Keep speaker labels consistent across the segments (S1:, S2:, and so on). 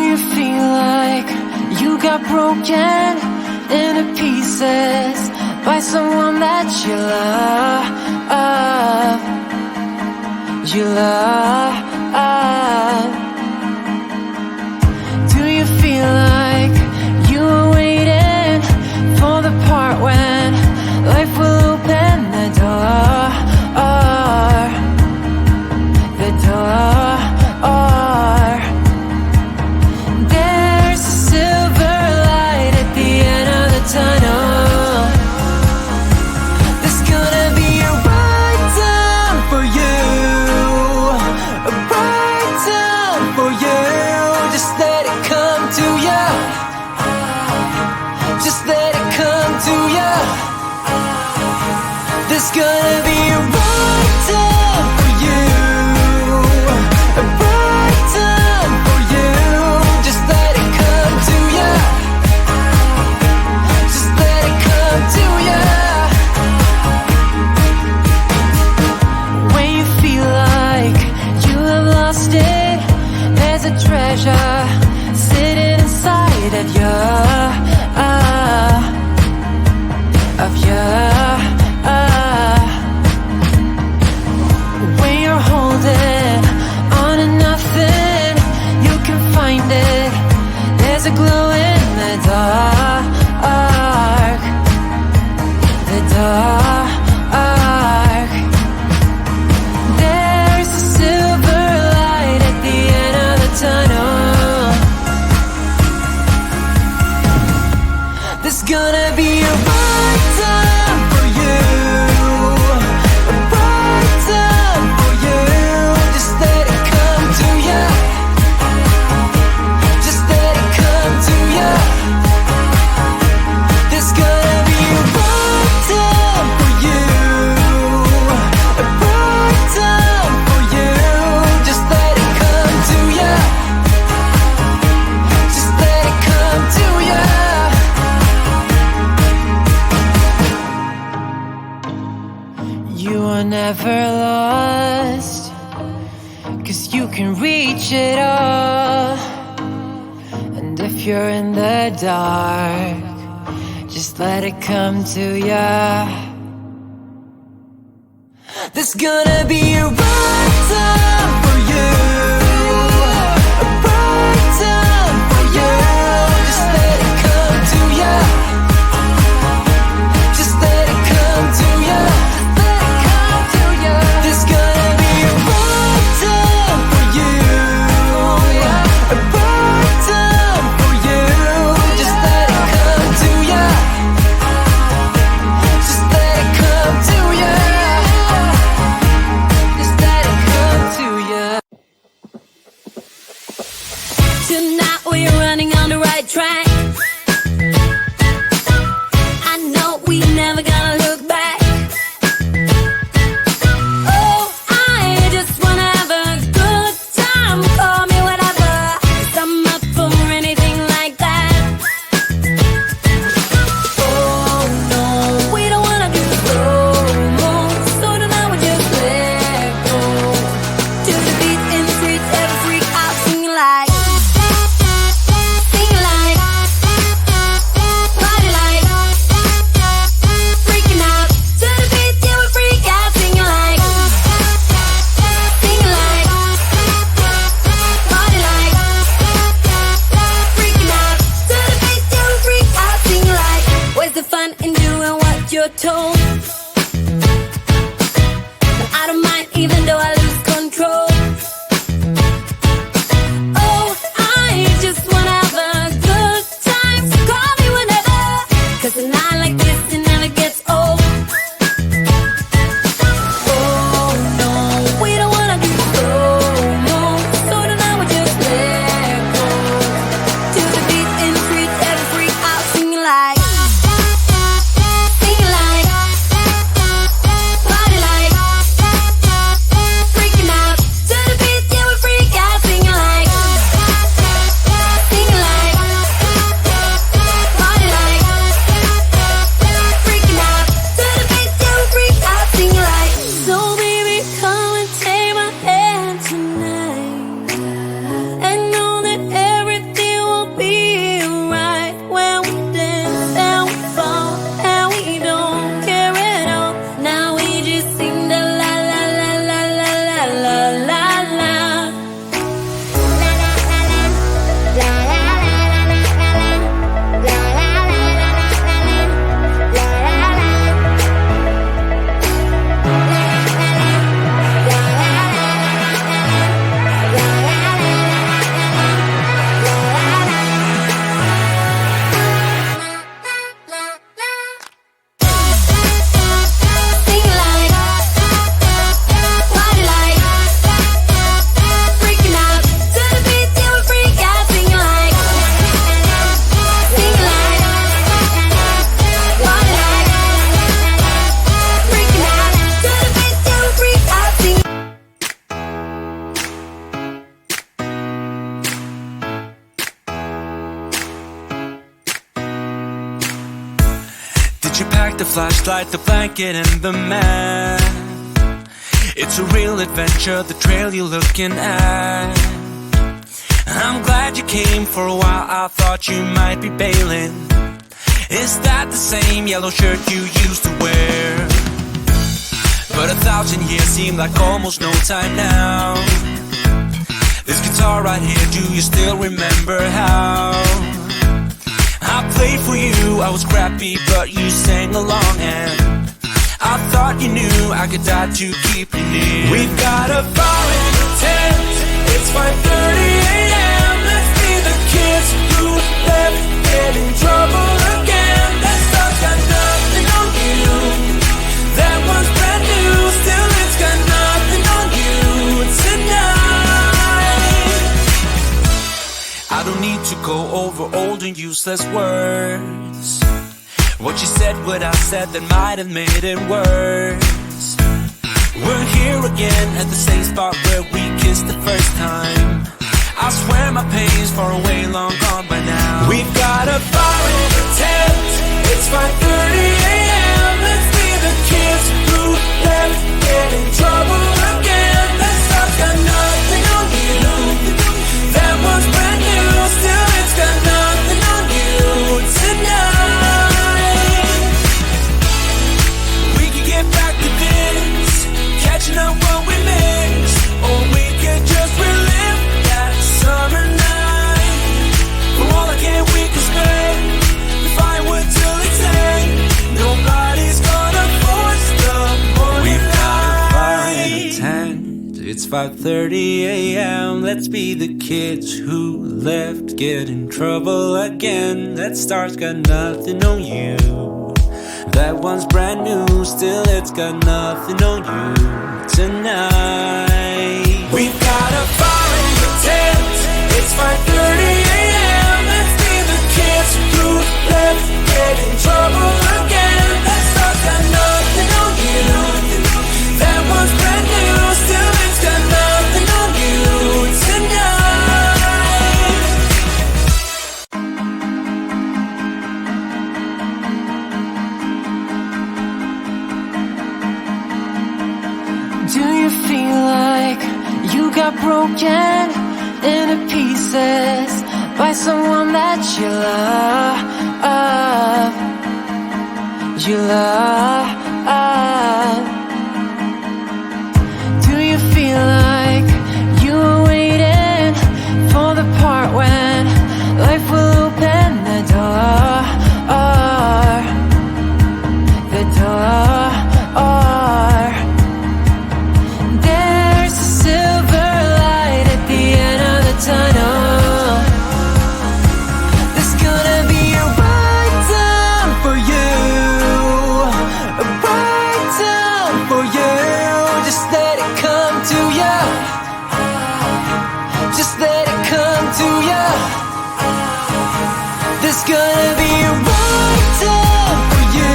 S1: you feel like you got broken into pieces by someone that you love? You love. Do you feel like you were waiting for the part when life will open the door? The door. There's a silver light at the end of the tunnel. There's gonna be a bright time for you, a bright time for you. Just let it come to you. Just let it come to you. There's gonna be a bright time for you, a bright time for you. Just let it come to you. Just let it come to you. When you feel like you have lost it, there's a treasure sitting inside of you. When you're holding on to nothing, you can find it. There's a glow in the dark. The dark. There's a silver light at the end of the tunnel. There's gonna be a bright time for you, a bright time for you. Just let it come to you. Just let it come to you. There's gonna be a bright time for you, a bright time for you. Just let it come to you. Just let it come to you. You are never lost, 'cause you can reach it all. And if you're in the dark, just let it come to ya. There's gonna be a bright time for you, a bright time for you. Just let it come to ya. Just let it come to ya. There's gonna be a bright time for you, a bright time for you. Just let it come to ya. Just let it come to ya. Just let it come to ya.
S2: Tonight we're running on the right track. I know we never gonna look back. Oh, I just wanna have a good time. Call me whatever, 'cause I'm up for anything like that. Oh no, we don't wanna do slow-mo, so tonight we just let go. To the beat in the streets, every freak out singing like, singing like, party like, freaking out. To the beat, yeah, we freak out singing like, singing like, party like, freaking out. To the beat, yeah, we freak out singing like. Where's the fun in doing what you're told? But I don't mind even though I lose control. Oh, I just wanna have a good time, so call me whenever, 'cause a night like this, it never gets old. Oh no, we don't wanna do slow-mo, so tonight we just let go. To the beat in the streets, every freak out singing like, singing like,
S1: Did you pack the flashlight, the blanket, and the map? It's a real adventure, the trail you're looking at. I'm glad you came. For a while I thought you might be bailing. Is that the same yellow shirt you used to wear? But 1,000 years seem like almost no time now. This guitar right here, do you still remember how I played for you? I was crappy, but you sang along, and I thought you knew I could die to keep you near. We've got a fire in the tent. It's 5:30 a.m. Let's be the kids who left, get in trouble again. That stuff's got nothing on you. That one's brand new, still it's got nothing on you tonight. I don't need to go over old and useless words. What you said, what I said, that might have made it worse. We're here again at the same spot where we kissed the first time. I swear my pain's far away, long gone by now. We've got a fire in the tent. It's 5:30 a.m. Let's be the kids who left, get in trouble again. That stuff's got nothing on you. That one's brand new, still it's got nothing on you tonight. We could get back to this, catching up what we missed, or we could just relive that summer night. From all I can we can spend the firewood till it's end. Nobody's gonna force the morning. We've got a fire in the tent. It's 5:30 a.m. Let's be the kids who left, get in trouble again. That star's got nothing on you. That one's brand new, still it's got nothing on you tonight. We've got a fire in the tent. It's 5:30 a.m. Let's be the kids who left, get in trouble again. That stuff's got nothing on you. That one's brand new, still it's got nothing on you tonight.
S2: Do you feel like you got broken into pieces by someone that you love? You love. Do you feel like you were waiting for the part when life will open the door? The door. There's a silver light at the end of the tunnel. There's gonna be a right time for you. A right time for you. Just let it come to you. Just let it come to you. There's gonna be a right time for you.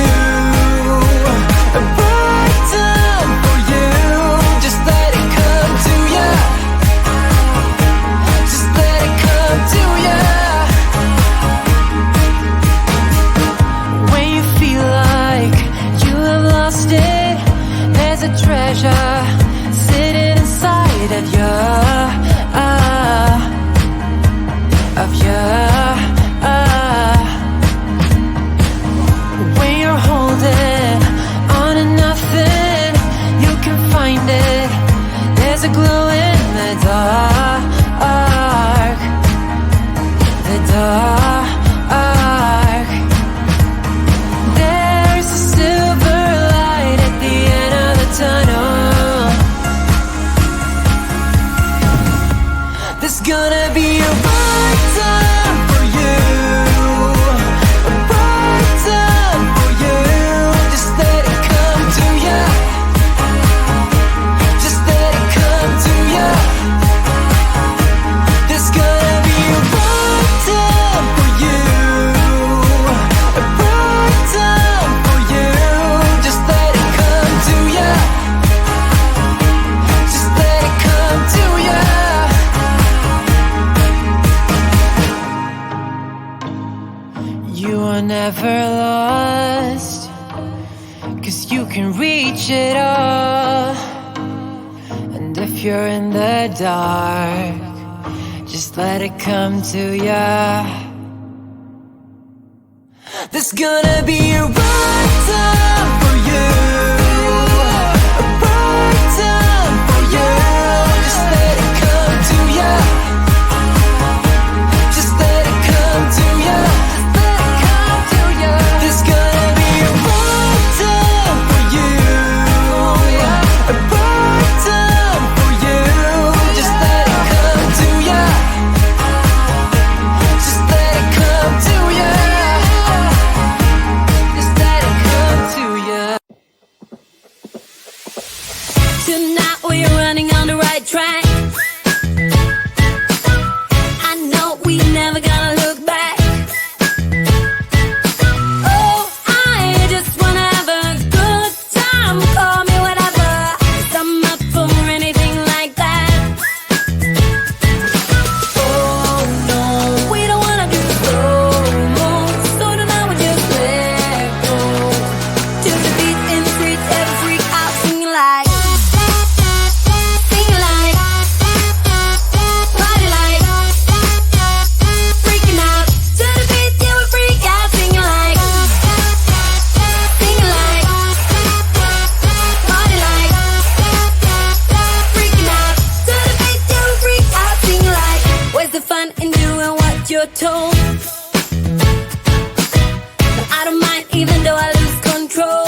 S2: A right time for you. Just let it come to you. Just let it come to you. When you feel like you have lost it, there's a treasure sitting inside of you. When you're holding on to nothing, you can find it. There's a glow in the dark. The dark. There's a silver light at the end of the tunnel. There's gonna be a right time for you. A right time for you. Just let it come to you. Just let it come to you. There's gonna be a right time for you. A right time for you. Just let it come to you. Just let it come to you. You are never lost.
S1: can reach it all. And if you're in the dark, just let it come to ya. There's gonna be a right time for you, a right time for you. Just let it come to ya. Just let it come to ya. Just let it come to ya. There's gonna be a right time for you, a right time for you. Just let it come to ya. Just let it come to ya. Just let it come to ya.
S2: Tonight we're running on the right track. I know we never gonna look back. Oh, I just wanna have a good time. Call me whatever, 'cause I'm up for anything like that. Oh no, we don't wanna do slow-mo, so tonight we just let go. To the beat in the streets, every freak out, singing like, party like, freaking out. To the beat, yeah, we freak out, singing like, party like, freaking out. To the beat, yeah, we freak out, singing like. Where's the fun in doing what you're told? But I don't mind even though I lose control.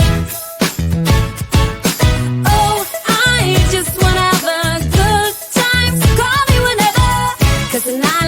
S2: Oh, I just wanna have a good time, so call me whenever, 'cause tonight